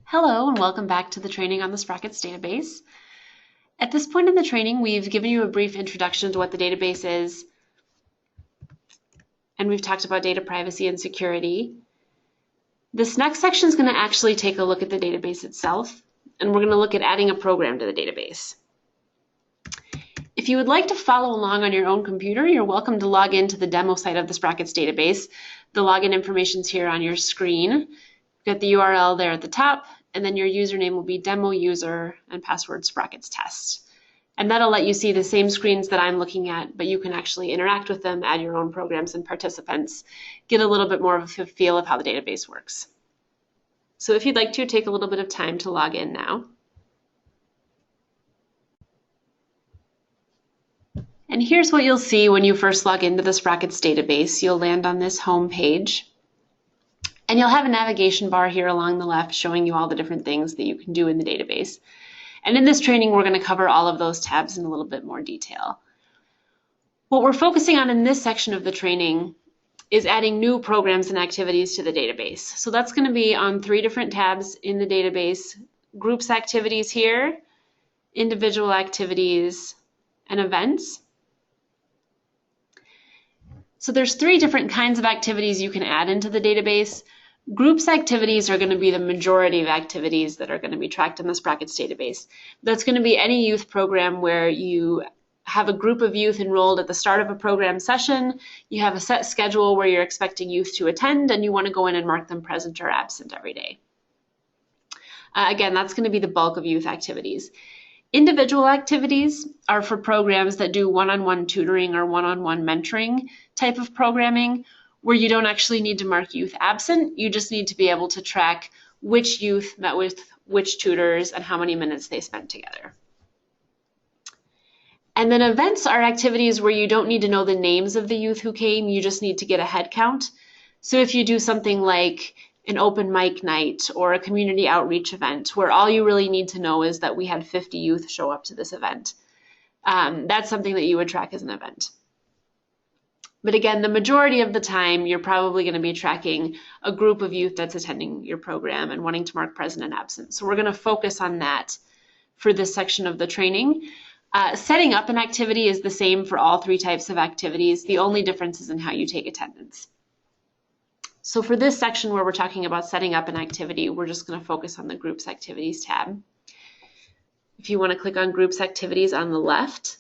Hello and welcome back to the training on the Sprockets database. At this point in the training, we've given you a brief introduction to what the database is, and we've talked about data privacy and security. This next section is going to actually take a look at the database itself, and we're going to look at adding a program to the database. If you would like to follow along on your own computer, you're welcome to log into the demo site of the Sprockets database. The login information is here on your screen. You've got the URL there at the top, and then your username will be demo user and password Sprockets test. And that'll let you see the same screens that I'm looking at, but you can actually interact with them, add your own programs and participants, get a little bit more of a feel of how the database works. So if you'd like to, take a little bit of time to log in now. And here's what you'll see when you first log into the Sprockets database. You'll land on this home page, and you'll have a navigation bar here along the left showing you all the different things that you can do in the database. And in this training, we're going to cover all of those tabs in a little bit more detail. What we're focusing on in this section of the training is adding new programs and activities to the database. So that's going to be on 3 different tabs in the database: groups activities here, individual activities, and events. So there's 3 different kinds of activities you can add into the database. Groups activities are going to be the majority of activities that are going to be tracked in the Sprockets database. That's going to be any youth program where you have a group of youth enrolled at the start of a program session, you have a set schedule where you're expecting youth to attend, and you want to go in and mark them present or absent every day. Again, that's going to be the bulk of youth activities. Individual activities are for programs that do one-on-one tutoring or one-on-one mentoring type of programming, where you don't actually need to mark youth absent. You just need to be able to track which youth met with which tutors and how many minutes they spent together. And then events are activities where you don't need to know the names of the youth who came, you just need to get a head count. So if you do something like an open mic night or a community outreach event where all you really need to know is that we had 50 youth show up to this event, that's something that you would track as an event. But again, the majority of the time, you're probably going to be tracking a group of youth that's attending your program and wanting to mark present and absent. So we're going to focus on that for this section of the training. Setting up an activity is the same for all 3 types of activities. The only difference is in how you take attendance. So for this section where we're talking about setting up an activity, we're just going to focus on the Groups Activities tab. If you want to click on Groups Activities on the left,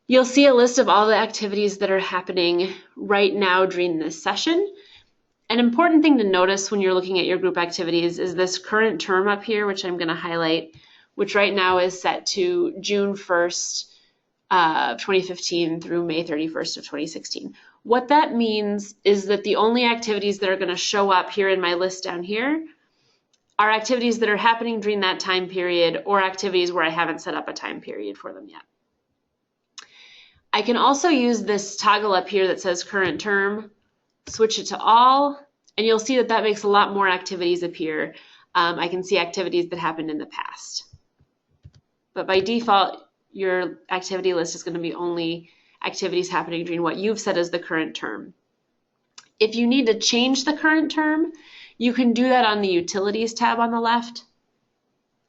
you'll see a list of all the activities that are happening right now during this session. An important thing to notice when you're looking at your group activities is this current term up here, which I'm going to highlight, which right now is set to June 1st of 2015 through May 31st of 2016. What that means is that the only activities that are going to show up here in my list down here are activities that are happening during that time period or activities where I haven't set up a time period for them yet. I can also use this toggle up here that says current term, switch it to all, and you'll see that that makes a lot more activities appear. I can see activities that happened in the past. But by default, your activity list is going to be only activities happening during what you've set as the current term. If you need to change the current term, you can do that on the Utilities tab on the left.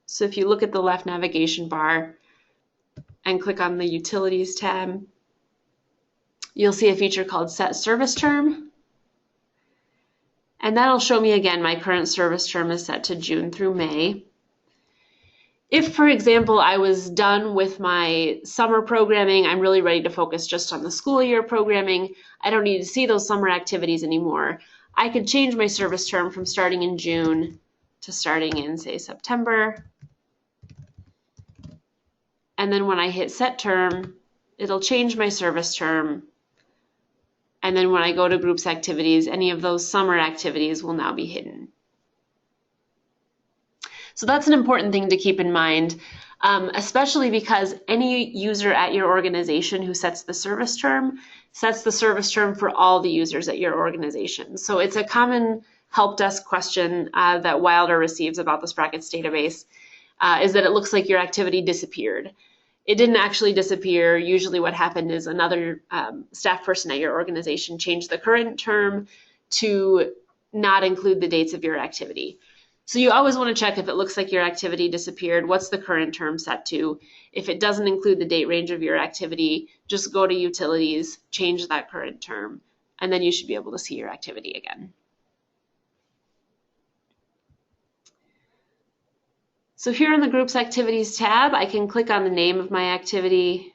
So if you look at the left navigation bar and click on the Utilities tab, you'll see a feature called Set Service Term. And that'll show me again my current service term is set to June through May. If, for example, I was done with my summer programming, I'm really ready to focus just on the school year programming, I don't need to see those summer activities anymore, I could change my service term from starting in June to starting in, say, September. And then when I hit Set Term, it'll change my service term. And then when I go to Groups Activities, any of those summer activities will now be hidden. So that's an important thing to keep in mind, especially because any user at your organization who sets the service term for all the users at your organization. So it's a common help desk question that Wilder receives about the Sprockets database, is that it looks like your activity disappeared. It didn't actually disappear. Usually what happened is another staff person at your organization changed the current term to not include the dates of your activity. So you always want to check if it looks like your activity disappeared, what's the current term set to? If it doesn't include the date range of your activity, just go to Utilities, change that current term, and then you should be able to see your activity again. So here in the Groups Activities tab, I can click on the name of my activity,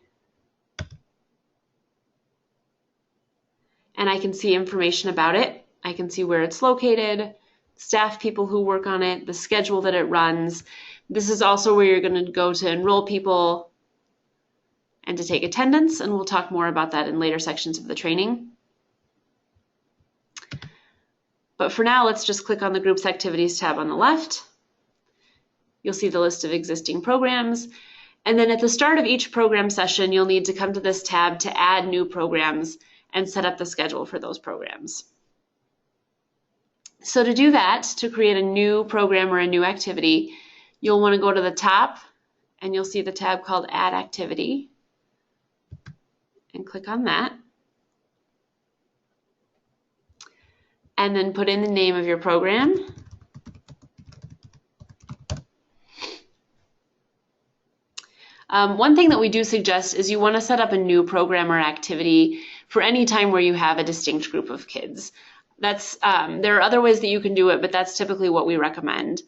and I can see information about it. I can see where it's located, staff people who work on it, the schedule that it runs. This is also where you're going to go to enroll people and to take attendance, and we'll talk more about that in later sections of the training. But for now, let's just click on the Groups Activities tab on the left. You'll see the list of existing programs. And then at the start of each program session, you'll need to come to this tab to add new programs and set up the schedule for those programs. So to do that, to create a new program or a new activity, you'll want to go to the top and you'll see the tab called Add Activity, and click on that. And then put in the name of your program. One thing that we do suggest is you want to set up a new program or activity for any time where you have a distinct group of kids. There are other ways that you can do it, but that's typically what we recommend.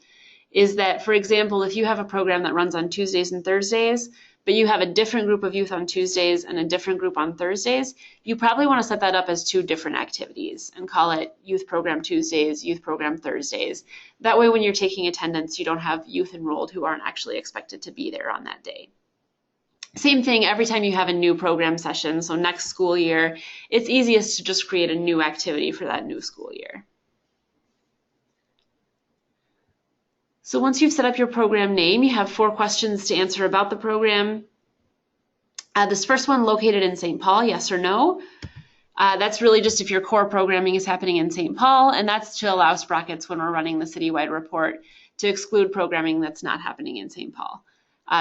Is that, for example, if you have a program that runs on Tuesdays and Thursdays, but you have a different group of youth on Tuesdays and a different group on Thursdays, you probably want to set that up as two different activities and call it Youth Program Tuesdays, Youth Program Thursdays. That way when you're taking attendance, you don't have youth enrolled who aren't actually expected to be there on that day. Same thing every time you have a new program session, so next school year, it's easiest to just create a new activity for that new school year. So once you've set up your program name, you have 4 questions to answer about the program. This first one, located in St. Paul, yes or no? That's really just if your core programming is happening in St. Paul, and that's to allow Sprockets, when we're running the citywide report, to exclude programming that's not happening in St. Paul.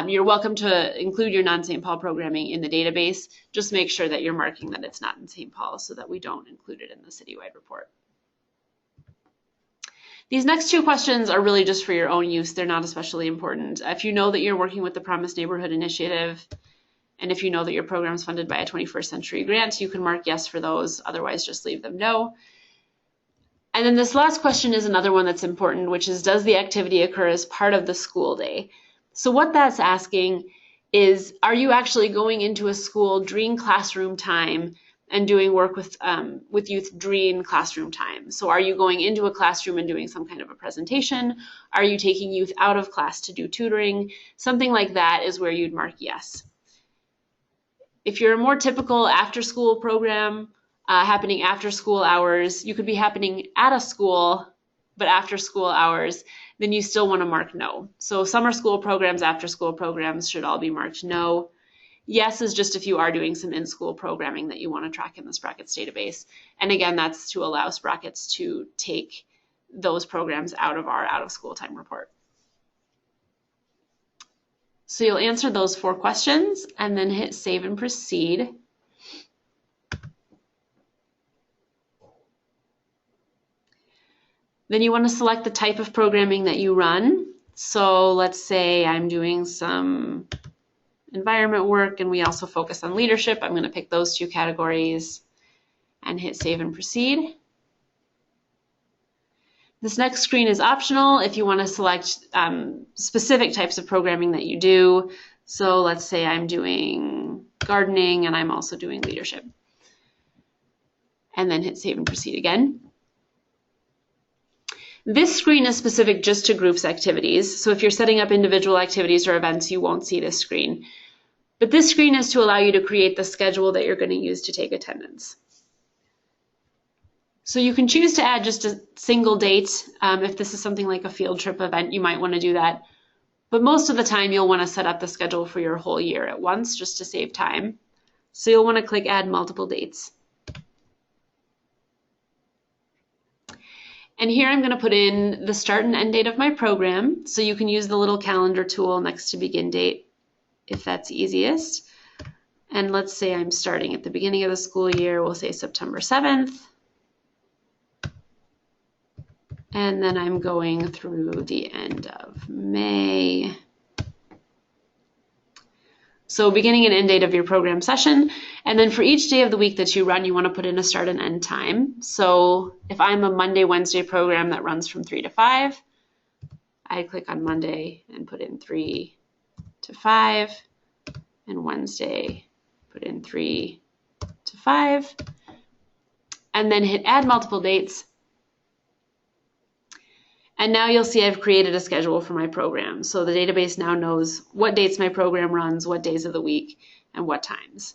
You're welcome to include your non-St. Paul programming in the database. Just make sure that you're marking that it's not in St. Paul so that we don't include it in the citywide report. These next 2 questions are really just for your own use. They're not especially important. If you know that you're working with the Promise Neighborhood Initiative, and if you know that your program is funded by a 21st Century Grant, you can mark yes for those. Otherwise, just leave them no. And then this last question is another one that's important, which is, does the activity occur as part of the school day? So what that's asking is, are you actually going into a school during classroom time and doing work with youth during classroom time? So are you going into a classroom and doing some kind of a presentation? Are you taking youth out of class to do tutoring? Something like that is where you'd mark yes. If you're a more typical after-school program happening after school hours, you could be happening at a school, but after school hours, then you still want to mark no. So summer school programs, after school programs should all be marked no. Yes is just if you are doing some in-school programming that you want to track in the Sprockets database. And again, that's to allow Sprockets to take those programs out of our out-of-school time report. So you'll answer those 4 questions and then hit Save and Proceed. Then you want to select the type of programming that you run. So let's say I'm doing some environment work and we also focus on leadership. I'm going to pick those 2 categories and hit Save and Proceed. This next screen is optional if you want to select specific types of programming that you do. So let's say I'm doing gardening and I'm also doing leadership. And then hit Save and Proceed again. This screen is specific just to groups activities. So if you're setting up individual activities or events, you won't see this screen. But this screen is to allow you to create the schedule that you're going to use to take attendance. So you can choose to add just a single date. If this is something like a field trip event, you might want to do that. But most of the time, you'll want to set up the schedule for your whole year at once just to save time. So you'll want to click Add Multiple Dates. And here I'm going to put in the start and end date of my program. So you can use the little calendar tool next to begin date if that's easiest. And let's say I'm starting at the beginning of the school year. We'll say September 7th. And then I'm going through the end of May. So beginning and end date of your program session. And then for each day of the week that you run, you want to put in a start and end time. So if I'm a Monday, Wednesday program that runs from 3 to 5, I click on Monday and put in 3 to 5, and Wednesday put in 3 to 5, and then hit add multiple dates. And now you'll see I've created a schedule for my program. So the database now knows what dates my program runs, what days of the week, and what times.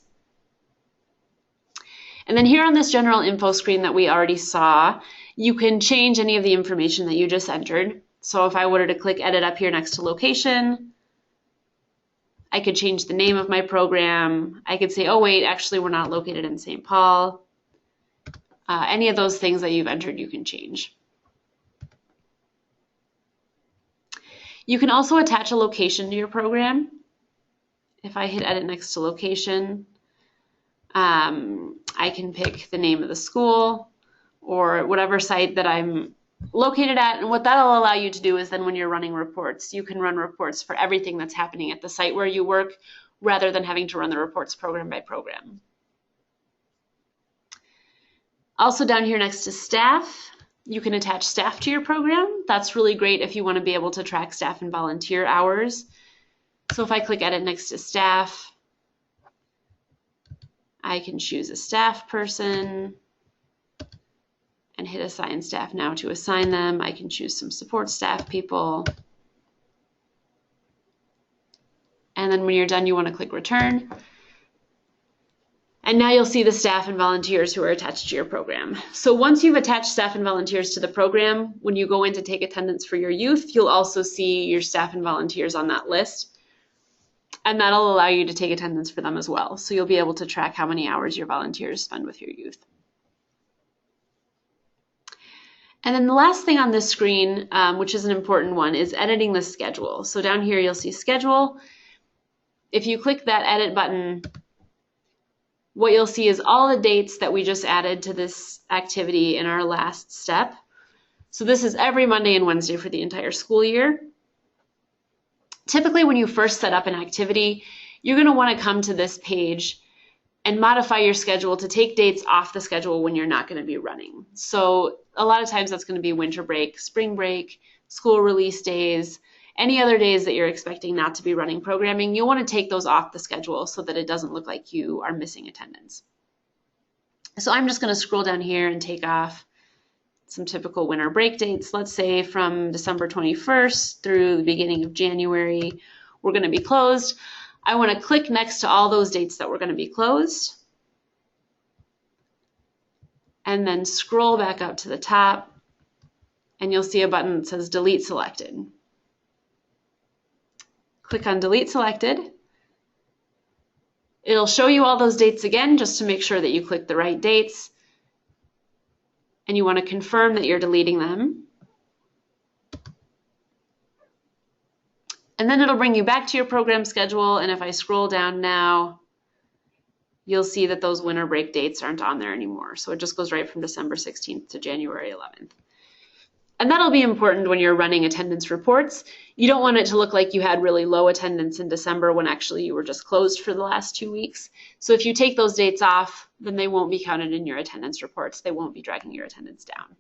And then here on this general info screen that we already saw, you can change any of the information that you just entered. So if I were to click edit up here next to location, I could change the name of my program. I could say, oh wait, actually we're not located in St. Paul. Any of those things that you've entered, you can change. You can also attach a location to your program. If I hit edit next to location, I can pick the name of the school or whatever site that I'm located at. And what that'll allow you to do is then when you're running reports, you can run reports for everything that's happening at the site where you work rather than having to run the reports program by program. Also down here next to staff, you can attach staff to your program. That's really great if you want to be able to track staff and volunteer hours. So if I click edit next to staff, I can choose a staff person and hit assign staff now to assign them. I can choose some support staff people. And then when you're done, you want to click return. And now you'll see the staff and volunteers who are attached to your program. So once you've attached staff and volunteers to the program, when you go in to take attendance for your youth, you'll also see your staff and volunteers on that list. And that'll allow you to take attendance for them as well. So you'll be able to track how many hours your volunteers spend with your youth. And then the last thing on this screen, which is an important one, is editing the schedule. So down here you'll see schedule. If you click that edit button, what you'll see is all the dates that we just added to this activity in our last step. So this is every Monday and Wednesday for the entire school year. Typically when you first set up an activity, you're going to want to come to this page and modify your schedule to take dates off the schedule when you're not going to be running. So a lot of times that's going to be winter break, spring break, school release days, any other days that you're expecting not to be running programming. You'll want to take those off the schedule so that it doesn't look like you are missing attendance. So I'm just going to scroll down here and take off some typical winter break dates. Let's say from December 21st through the beginning of January, we're going to be closed. I want to click next to all those dates that we're going to be closed, and then scroll back up to the top, and you'll see a button that says Delete Selected. Click on Delete Selected. It'll show you all those dates again just to make sure that you click the right dates, and you want to confirm that you're deleting them. And then it'll bring you back to your program schedule, and if I scroll down now, you'll see that those winter break dates aren't on there anymore. So it just goes right from December 16th to January 11th. And that'll be important when you're running attendance reports. You don't want it to look like you had really low attendance in December when actually you were just closed for the last 2 weeks. So if you take those dates off, then they won't be counted in your attendance reports. They won't be dragging your attendance down.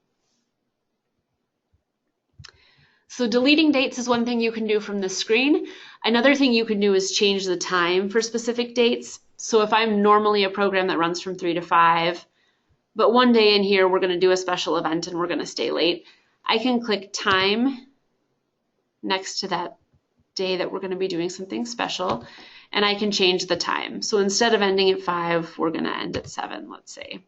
So deleting dates is one thing you can do from this screen. Another thing you can do is change the time for specific dates. So if I'm normally a program that runs from 3 to 5, but one day in here we're going to do a special event and we're going to stay late, I can click time next to that day that we're going to be doing something special, and I can change the time. So instead of ending at 5, we're going to end at 7, let's say,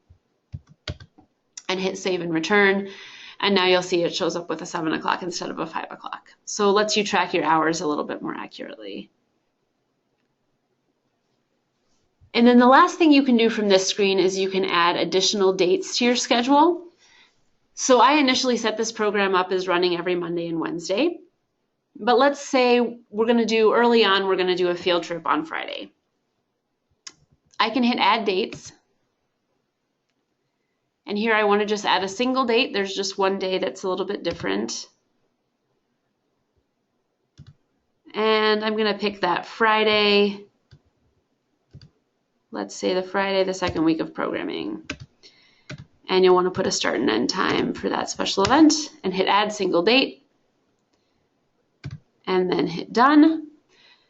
and hit save and return. And now you'll see it shows up with a 7 o'clock instead of a 5 o'clock. So it lets you track your hours a little bit more accurately. And then the last thing you can do from this screen is you can add additional dates to your schedule. So I initially set this program up as running every Monday and Wednesday. But let's say we're going to do, early on, we're going to do a field trip on Friday. I can hit add dates. And here I want to just add a single date. There's just one day that's a little bit different. And I'm going to pick that Friday. Let's say the Friday, the second week of programming. And you'll want to put a start and end time for that special event and hit add single date. And then hit done.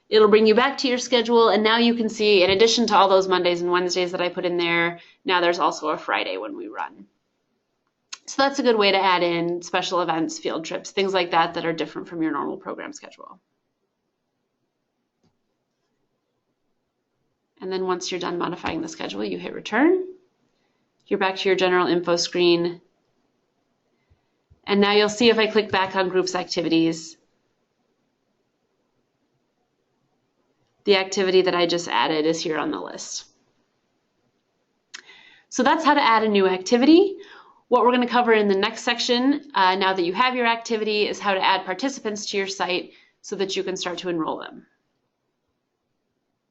It'll bring you back to your schedule, and now you can see, in addition to all those Mondays and Wednesdays that I put in there, now there's also a Friday when we run. So that's a good way to add in special events, field trips, things like that that are different from your normal program schedule. And then once you're done modifying the schedule, you hit return. You're back to your general info screen. And now you'll see if I click back on groups activities, the activity that I just added is here on the list. So that's how to add a new activity. What we're going to cover in the next section, now that you have your activity, is how to add participants to your site so that you can start to enroll them.